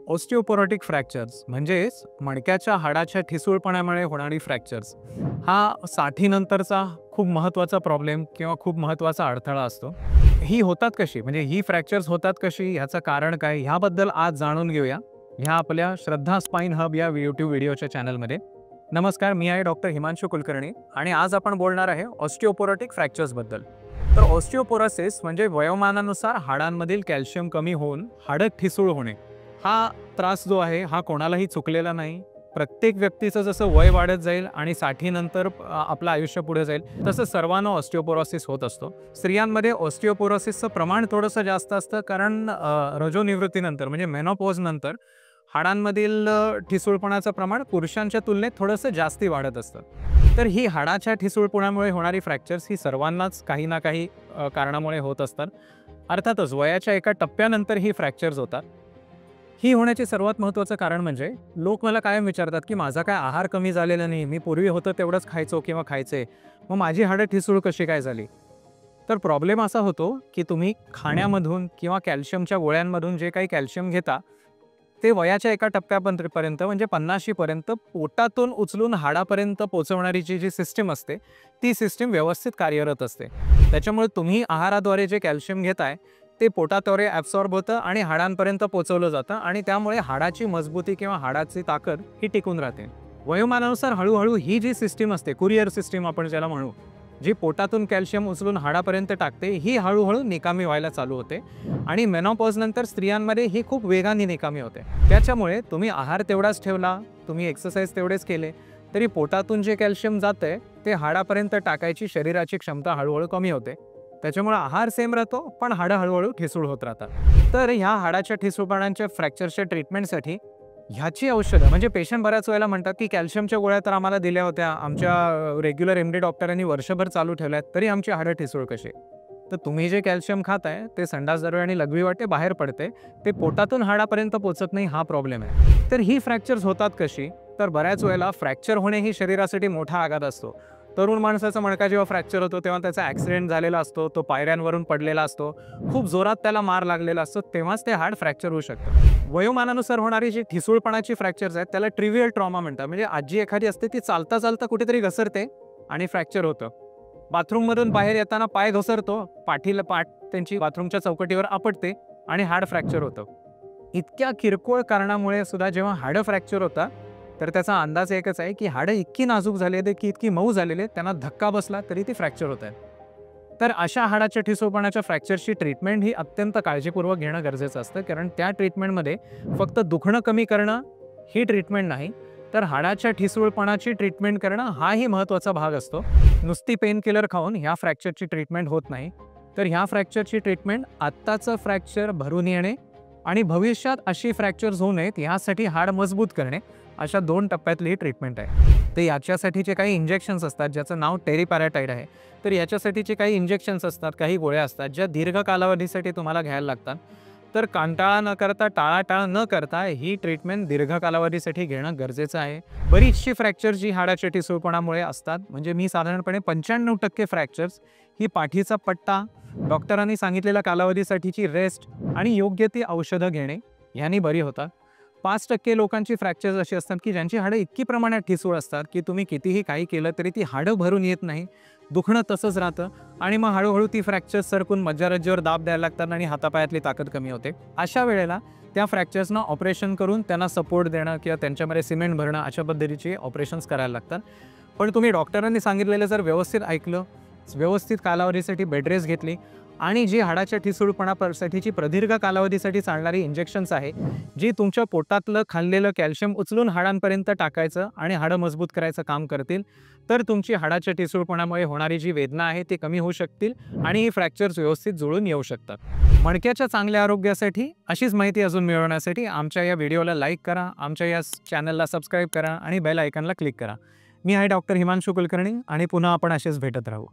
ऑस्टिओपोरोटिक fractures म्हणजेच मणक्याच्या हाडाच्या ठिसूळपणामुळे होणारी fractures हा साठीनंतरचा खूप महत्त्वाचा प्रॉब्लेम किंवा खूप महत्त्वाचा अडथळा असतो. ही होतात कशी, म्हणजे ही फ्रॅक्चर्स होतात कशी, ह्याचं कारण काय, ह्याबद्दल आज जाणून घेऊया ह्या आपल्या श्रद्धा स्पाइन हब या यूट्यूब व्हिडिओच्या चॅनलमध्ये. नमस्कार, मी आहे डॉक्टर हिमांशु कुलकर्णी आणि आज आपण बोलणार आहे ऑस्टिओपोरोटिक फ्रॅक्चर्सबद्दल. तर ऑस्टिओपोरोसिस म्हणजे वयोमानानुसार हाडांमधील कॅल्शियम कमी होऊन हाडं ठिसूळ होणे. हा त्रास जो आहे हा कोणालाही चुकलेला नाही. प्रत्येक व्यक्तीचं जसं वय वाढत जाईल आणि साठीनंतर आपलं आयुष्य पुढे जाईल तसं सर्वांना ऑस्टिओपोरोसिस होत असतो. स्त्रियांमध्ये ऑस्टिओपोरोसिसचं प्रमाण थोडंसं जास्त असतं, कारण रजोनिवृत्तीनंतर म्हणजे मेनोपॉज नंतर हाडांमधील ठिसूळपणाचं प्रमाण पुरुषांच्या तुलनेत थोडंसं जास्ती वाढत असतं. तर ही हाडाच्या ठिसूळपणामुळे होणारी फ्रॅक्चर्स ही सर्वांनाच काही ना काही कारणामुळे होत असतात. अर्थातच वयाच्या एका टप्प्यानंतर ही फ्रॅक्चर्स होतात. ही होण्याचे सर्वात महत्त्वाचं कारण म्हणजे लोक मला कायम विचारतात की माझा काय आहार कमी झालेला नाही, मी पूर्वी होतं तेवढंच खायचो किंवा खायचे, मग माझी हाडं ठिसूळ कशी काय झाली. तर प्रॉब्लेम असा होतो की तुम्ही खाण्यामधून किंवा कॅल्शियमच्या गोळ्यांमधून जे काही कॅल्शियम घेता ते वयाच्या एका टप्प्यापर्यंत म्हणजे 50शी पर्यंत पोटातून उचलून हाडापर्यंत पोहोचवणारी जी सिस्टीम असते ती सिस्टीम व्यवस्थित कार्यरत असते. त्याच्यामुळे तुम्ही आहाराद्वारे जे कॅल्शियम घेताय ते पोटाद्वारे ॲब्सॉर्ब होतं आणि हाडांपर्यंत पोहोचवलं जातं आणि त्यामुळे हाडाची मजबूती किंवा हाडाची ताकद ही टिकून राहते. वयोमानानुसार हळूहळू ही जी सिस्टीम असते, कुरिअर सिस्टीम आपण ज्याला म्हणू, जी पोटातून कॅल्शियम उचलून हाडापर्यंत टाकते, ही हळूहळू निकामी व्हायला चालू होते आणि मेनोपॉज नंतर स्त्रियांमध्ये ही खूप वेगाने निकामी होते. त्याच्यामुळे तुम्ही आहार तेवढाच ठेवला, तुम्ही एक्सरसाइज तेवढेच केले तरी पोटातून जे कॅल्शियम जातंय ते हाडापर्यंत टाकायची शरीराची क्षमता हळूहळू कमी होते. त्याच्यामुळे आहार सेम राहतो पण हाडं हळूहळू ठिसूळ होत राहतात. तर ह्या हाडाच्या ठिसूळपणाच्या फ्रॅक्चरच्या ट्रीटमेंटसाठी ह्याची औषधं म्हणजे पेशंट बऱ्याच वेळेला म्हणतात की कॅल्शियमच्या गोळ्या तर आम्हाला दिल्या होत्या, आमच्या रेग्युलर एमडी डॉक्टरांनी वर्षभर चालू ठेवल्यात तरी आमची हाडं ठिसूळ कशी. तर तुम्ही जे कॅल्शियम खाताय ते संडास दरवे आणि लघवी वाटे बाहेर पडते, ते पोटातून हाडापर्यंत पोचत नाही, हा प्रॉब्लेम आहे. तर ही फ्रॅक्चर्स होतात कशी, तर बऱ्याच वेळेला फ्रॅक्चर होणे ही शरीरासाठी मोठा आघात असतो. तरुण माणसाचा मणका जेव्हा फ्रॅक्चर होतो तेव्हा त्याचा ॲक्सिडेंट झालेला असतो, तो पायऱ्यांवरून पडलेला असतो, खूप जोरात त्याला मार लागलेला असतो, तेव्हाच ते हाड फ्रॅक्चर होऊ शकतं. वयोमानानुसार होणारी जी ठिसूळपणाची फ्रॅक्चर्स आहेत त्याला ट्रिव्हियल ट्रॉमा म्हणतात. म्हणजे आजी एखादी असते ती चालता चालता कुठेतरी घसरते आणि फ्रॅक्चर होतं. बाथरूममधून बाहेर येताना पाय घसरतो, पाठ त्यांची बाथरूमच्या चौकटीवर आपटते आणि हाड फ्रॅक्चर होतं. इतक्या किरकोळ कारणामुळे सुद्धा जेव्हा हाडं फ्रॅक्चर होतात तर त्याचा अंदाज एकच आहे की हाडं इतकी नाजूक झालेली की इतकी मऊ झालेली त्यांना धक्का बसला तरी ती फ्रॅक्चर होत आहे. तर अशा हाडाच्या ठिसूळपणाच्या फ्रॅक्चरची ट्रीटमेंट ही अत्यंत काळजीपूर्वक घेणं गरजेचं असतं, कारण त्या ट्रीटमेंटमध्ये फक्त दुखणं कमी करणं ही ट्रीटमेंट नाही, तर हाडाच्या ठिसूळपणाची ट्रीटमेंट करणं हाही महत्त्वाचा भाग असतो. नुसती पेन किलर खाऊन ह्या फ्रॅक्चरची ट्रीटमेंट होत नाही. तर ह्या फ्रॅक्चरची ट्रीटमेंट आत्ताचं फ्रॅक्चर भरून येणे आणि भविष्यात अशी फ्रॅक्चर्स होऊ नयेत यासाठी हाड मजबूत करणे, अशा 2 टप्प्यातली ही ट्रीटमेंट आहे. तर याच्यासाठीचे काही इंजेक्शन्स असतात ज्याचं नाव टेरिपॅराटाइड आहे. तर याच्यासाठीचे काही इंजेक्शन्स असतात, काही गोळ्या असतात ज्या दीर्घ कालावधीसाठी तुम्हाला घ्यायला लागतात. तर कंटाळा न करता, टाळाटाळ न करता ही ट्रीटमेंट दीर्घ कालावधीसाठी घेणं गरजेचं आहे. बरीचशी फ्रॅक्चर जी हाडाच्या ठिसूळपणामुळे असतात, म्हणजे मी साधारणपणे 95% फ्रॅक्चर्स ही पाठीचा पट्टा, डॉक्टरांनी सांगितलेल्या कालावधीसाठीची रेस्ट आणि योग्य ती औषधं घेणे यांनी बरी होतात. 5% लोकांची फ्रॅक्चर्स अशी असतात की ज्यांची हाडं इतकी प्रमाणात ठिसूळ असतात की तुम्ही कितीही काही केलं तरी ती हाडं भरून येत नाही, दुखणं तसंच राहतं आणि मग हळूहळू ती फ्रॅक्चर्स सरकून मज्जारज्जीवर दाब द्यायला लागतात आणि हातापायातली ताकद कमी होते. अशा वेळेला त्या फ्रॅक्चर्सना ऑपरेशन करून त्यांना सपोर्ट देणं किंवा त्यांच्यामध्ये सिमेंट भरणं अशा पद्धतीचे ऑपरेशन्स करायला लागतात. पण तुम्ही डॉक्टरांनी सांगितलेलं जर व्यवस्थित ऐकलं, व्यवस्थित कालावधीसाठी बेड रेस्ट घेतली आणि जी हाडाच्या ठिसूळपणासाठीची प्रदीर्घ कालावधीसाठी चालणारी इंजेक्शन्स आहे, जी तुमच्या पोटातलं खाल्लेलं कॅल्शियम उचलून हाडांपर्यंत टाकायचं आणि हाडं मजबूत करायचं काम करतील, तर तुमची हाडाच्या ठिसूळपणामुळे होणारी जी वेदना आहे ती कमी होऊ शकतील आणि ही फ्रॅक्चर्स व्यवस्थित जुळून येऊ शकतात. मणक्याच्या चांगल्या आरोग्यासाठी अशीच माहिती अजून मिळवण्यासाठी आमच्या या व्हिडिओला लाईक करा, आमच्या या चॅनलला सबस्क्राईब करा आणि बेल आयकॉनला क्लिक करा. मी आहे डॉक्टर हिमांशु कुलकर्णी आणि पुन्हा आपण असेच भेटत राहू.